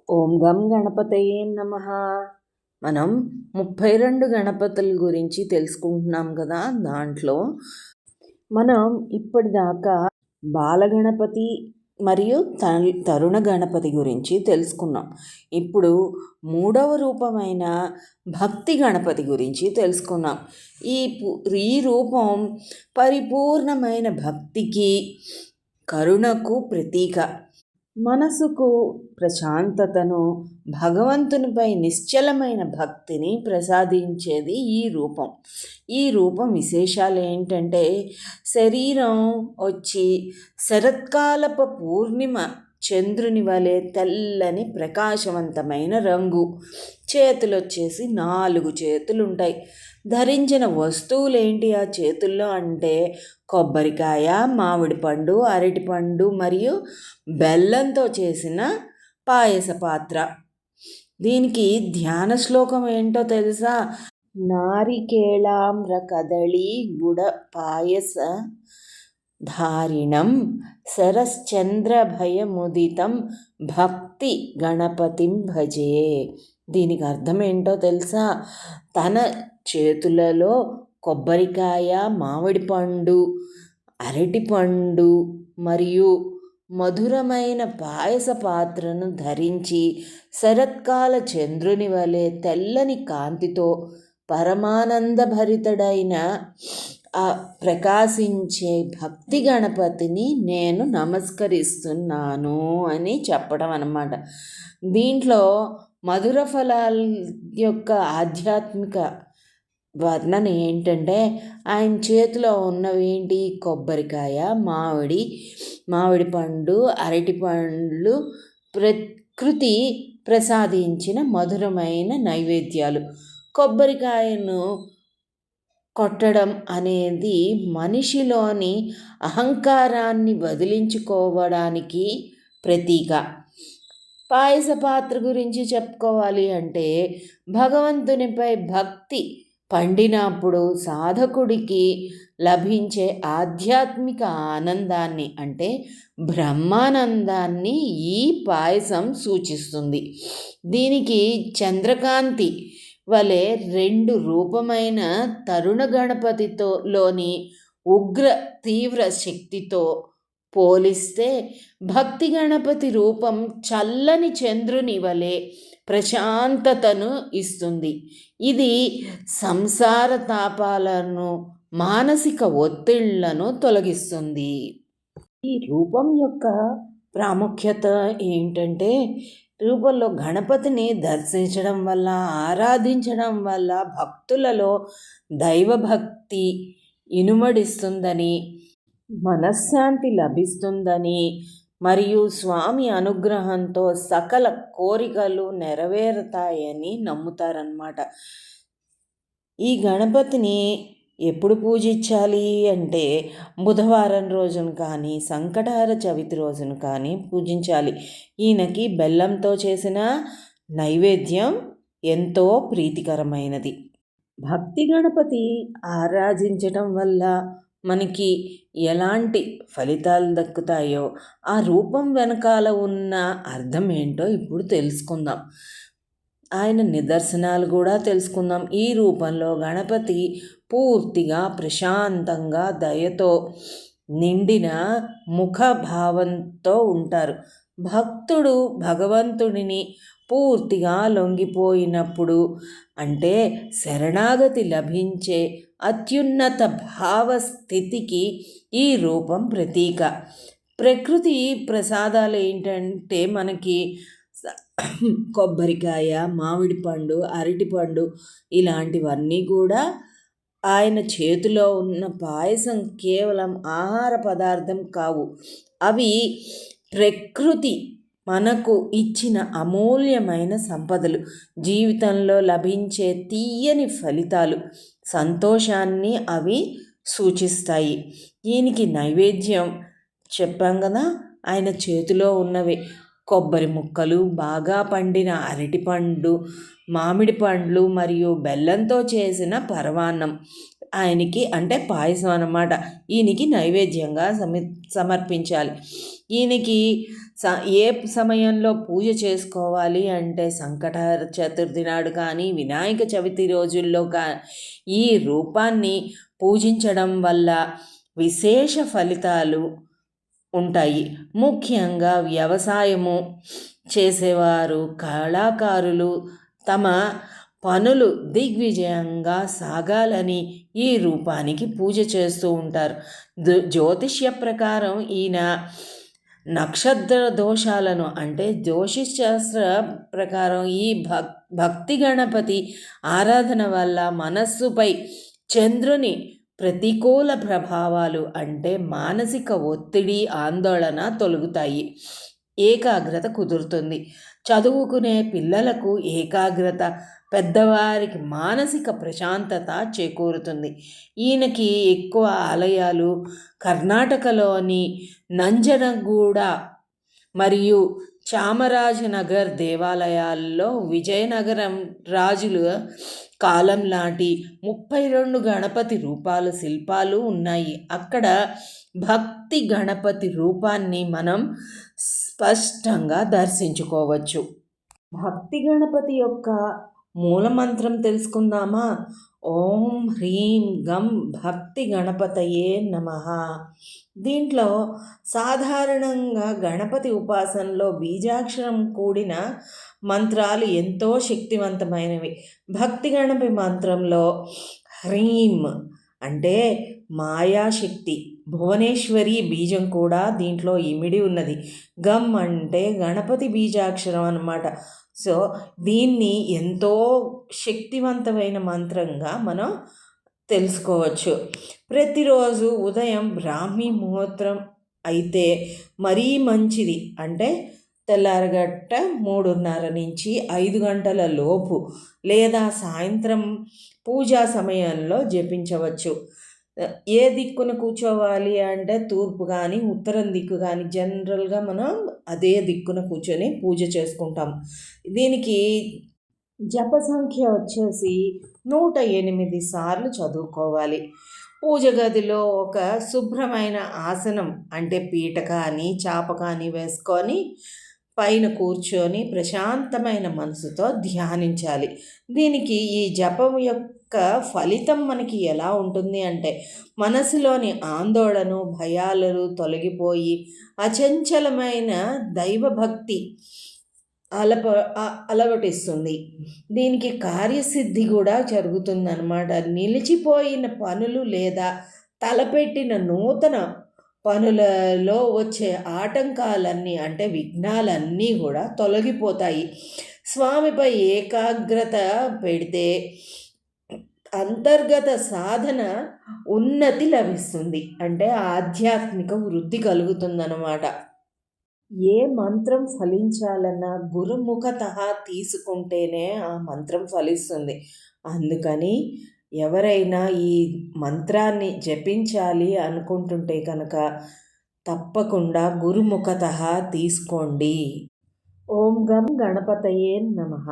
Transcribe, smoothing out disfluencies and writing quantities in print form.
ఓం గం గణపతయే నమః. మనం 32 గణపతుల గురించి తెలుసుకుంటున్నాం కదా. దాంట్లో మనం ఇప్పటిదాకా బాలగణపతి మరియు తరుణ గణపతి గురించి తెలుసుకున్నాం. ఇప్పుడు 3వ రూపమైన భక్తి గణపతి గురించి తెలుసుకున్నాం. ఈ రూపం పరిపూర్ణమైన భక్తికి, కరుణకు ప్రతీక. మనసుకు ప్రశాంతతను, భగవంతునిపై నిశ్చలమైన భక్తిని ప్రసాదించేది ఈ రూపం. ఈ రూపం విశేషాలు ఏంటంటే, శరీరం వచ్చి శరత్కాలపు పూర్ణిమ చంద్రుని వలె తెల్లని ప్రకాశవంతమైన రంగు. చేతులు వచ్చేసి 4 చేతులు ఉంటాయి. ధరించిన వస్తువులేంటి ఆ చేతుల్లో అంటే, కొబ్బరికాయ, మామిడి పండు, అరటిపండు మరియు బెల్లంతో చేసిన పాయస పాత్ర. దీనికి ధ్యాన శ్లోకం ఏంటో తెలుసా? నారికేళామ్ర కదళీ గుడ పాయస ధారిణం శరశ్చంద్రభయముదితం భక్తి గణపతిం భజే. దీనికి అర్థం ఏంటో తెలుసా? తన చేతులలో కొబ్బరికాయ, మామిడి పండు, అరటిపండు మరియు మధురమైన పాయస పాత్రను ధరించి శరత్కాల చంద్రుని వలె తెల్లని కాంతితో పరమానందభరితుడైన ప్రకాశించే భక్తి గణపతిని నేను నమస్కరిస్తున్నాను అని చెప్పడం అన్నమాట. దీంట్లో మధుర ఫలాల యొక్క ఆధ్యాత్మిక వర్ణన ఏంటంటే, ఆయన చేతిలో ఉన్నవి ఏంటి? కొబ్బరికాయ, మామిడి పండు, అరటి పండ్లు, ప్రకృతి ప్రసాదించిన మధురమైన నైవేద్యాలు. కొబ్బరికాయను కొట్టడం అనేది మనిషిలోని అహంకారాన్ని వదిలించుకోవడానికి ప్రతీక. పాయస పాత్ర గురించి చెప్పుకోవాలి అంటే, భగవంతునిపై భక్తి పండినప్పుడు సాధకుడికి లభించే ఆధ్యాత్మిక ఆనందాన్ని అంటే బ్రహ్మానందాన్ని ఈ పాయసం సూచిస్తుంది. దీనికి చంద్రకాంతి వలె 2 రూపమైన తరుణ గణపతిలోని ఉగ్ర తీవ్ర శక్తితో పోలిస్తే భక్తి గణపతి రూపం చల్లని చంద్రుని వలె ప్రశాంతతను ఇస్తుంది. ఇది సంసార తాపాలను, మానసిక ఒత్తిళ్లను తొలగిస్తుంది. ఈ రూపం యొక్క ప్రాముఖ్యత ఏంటంటే, రూపంలో గణపతిని దర్శించడం వల్ల, ఆరాధించడం వల్ల భక్తులలో దైవభక్తి ఇనుమడిస్తుందని, మనశ్శాంతి లభిస్తుందని మరియు స్వామి అనుగ్రహంతో సకల కోరికలు నెరవేరుతాయని నమ్ముతారన్నమాట. ఈ గణపతిని ఎప్పుడు పూజించాలి అంటే, బుధవారం రోజున కానీ, సంకటహర చవితి రోజున కానీ పూజించాలి. ఈయనకి బెల్లంతో చేసిన నైవేద్యం ఎంతో ప్రీతికరమైనది. భక్తి గణపతి ఆరాధించటం వల్ల మనకి ఎలాంటి ఫలితాలు దక్కుతాయో, ఆ రూపం వెనకాల ఉన్న అర్థం ఏంటో ఇప్పుడు తెలుసుకుందాం. ఆయన నిదర్శనాలు కూడా తెలుసుకుందాం. ఈ రూపంలో గణపతి పూర్తిగా ప్రశాంతంగా, దయతో నిండిన ముఖభావంతో ఉంటారు. భక్తుడు భగవంతుడిని పూర్తిగా లొంగిపోయినప్పుడు అంటే శరణాగతి లభించే అత్యున్నత భావస్థితికి ఈ రూపం ప్రతీక. ప్రకృతి ప్రసాదాలు ఏంటంటే, మనకి కొబ్బరికాయ, మామిడి పండు, అరటిపండు ఇలాంటివన్నీ కూడా ఆయన చేతిలో ఉన్న పాయసం కేవలం ఆహార పదార్థం కావు. అవి ప్రకృతి మనకు ఇచ్చిన అమూల్యమైన సంపదలు. జీవితంలో లభించే తీయని ఫలితాలు, సంతోషాన్ని అవి సూచిస్తాయి. దీనికి నైవేద్యం చెప్పాం కదా, ఆయన చేతిలో ఉన్నవి కొబ్బరి ముక్కలు, బాగా పండిన అరటిపండు, మామిడి పండ్లు మరియు బెల్లంతో చేసిన పరమాన్నం. ఆయనకి అంటే పాయసం అన్నమాట. ఈయనకి నైవేద్యంగా సమర్పించాలి. ఈయనకి ఏ సమయంలో పూజ చేసుకోవాలి అంటే సంకటహర చతుర్థి నాడు కానీ, వినాయక చవితి రోజుల్లో ఈ రూపాన్ని పూజించడం వల్ల విశేష ఫలితాలు ఉంటాయి. ముఖ్యంగా వ్యవసాయము చేసేవారు, కళాకారులు తమ పనులు దిగ్విజయంగా సాగాలని ఈ రూపానికి పూజ చేస్తూ ఉంటారు. జ్యోతిష్య ప్రకారం ఈయన నక్షత్ర దోషాలను అంటే జ్యోతిషశాస్త్ర ప్రకారం ఈ భక్తి గణపతి ఆరాధన వల్ల మనస్సుపై చంద్రుని ప్రతికూల ప్రభావాలు అంటే మానసిక ఒత్తిడి, ఆందోళన తొలగుతాయి. ఏకాగ్రత కుదురుతుంది. చదువుకునే పిల్లలకు ఏకాగ్రత, పెద్దవారికి మానసిక ప్రశాంతత చేకూరుతుంది. ఈయనకి ఎక్కువ ఆలయాలు కర్ణాటకలోని నంజనగూడ మరియు చామరాజనగర్ దేవాలయాల్లో విజయనగరం రాజుల కాలం లాంటి 32 గణపతి రూపాల శిల్పాలు ఉన్నాయి. అక్కడ భక్తి గణపతి రూపాన్ని మనం స్పష్టంగా దర్శించుకోవచ్చు. భక్తి గణపతి యొక్క మూలమంత్రం తెలుసుకుందామా? ఓం హ్రీం గం భక్తి గణపతయే నమః. దీంట్లో సాధారణంగా గణపతి ఉపాసనలో బీజాక్షరం కూడిన మంత్రాలు ఎంతో శక్తివంతమైనవి. భక్తి గణపతి మంత్రంలో హ్రీం అంటే మాయాశక్తి, భువనేశ్వరి బీజం కూడా దీంట్లో ఇమిడి ఉన్నది. గం అంటే గణపతి బీజాక్షరం అన్నమాట. సో దీన్ని ఎంతో శక్తివంతమైన మంత్రంగా మనం తెలుసుకోవచ్చు. ప్రతిరోజు ఉదయం బ్రాహ్మీ ముహూర్తం అయితే మరీ మంచిది. అంటే తెల్లారగట్ట 3:30 నుంచి 5 గంటల లోపు లేదా సాయంత్రం పూజా సమయంలో జపించవచ్చు. ఏ దిక్కున కూర్చోవాలి అంటే తూర్పు కానీ ఉత్తరం దిక్కు కానీ జనరల్గా మనం అదే దిక్కున కూర్చొని పూజ చేసుకుంటాం. దీనికి జప సంఖ్య వచ్చేసి 108 సార్లు చదువుకోవాలి. పూజ గదిలో ఒక శుభ్రమైన ఆసనం అంటే పీట కానీ చాప కానీ వేసుకొని పైన కూర్చొని ప్రశాంతమైన మనసుతో ధ్యానించాలి. దీనికి ఈ జపం యొక్క ఫలితం మనకి ఎలా ఉంటుంది అంటే మనసులోని ఆందోళన, భయాలు తొలగిపోయి అచంచలమైన దైవభక్తి అలవటిస్తుంది. దీనికి కార్యసిద్ధి కూడా జరుగుతుందన్నమాట. నిలిచిపోయిన పనులు లేదా తలపెట్టిన నూతన పనులలో వచ్చే ఆటంకాలన్నీ అంటే విఘ్నాలన్నీ కూడా తొలగిపోతాయి. స్వామిపై ఏకాగ్రత పెడితే అంతర్గత సాధన ఉన్నతి లభిస్తుంది. అంటే ఆధ్యాత్మిక వృద్ధి కలుగుతుందన్నమాట. ఏ మంత్రం ఫలించాలన్నా గురుముఖత తీసుకుంటేనే ఆ మంత్రం ఫలిస్తుంది. అందుకని ఎవరైనా ఈ మంత్రాన్ని జపించాలి అనుకుంటుంటే కనుక తప్పకుండా గురుముఖత తీసుకోండి. ఓం గం గణపతయే నమః.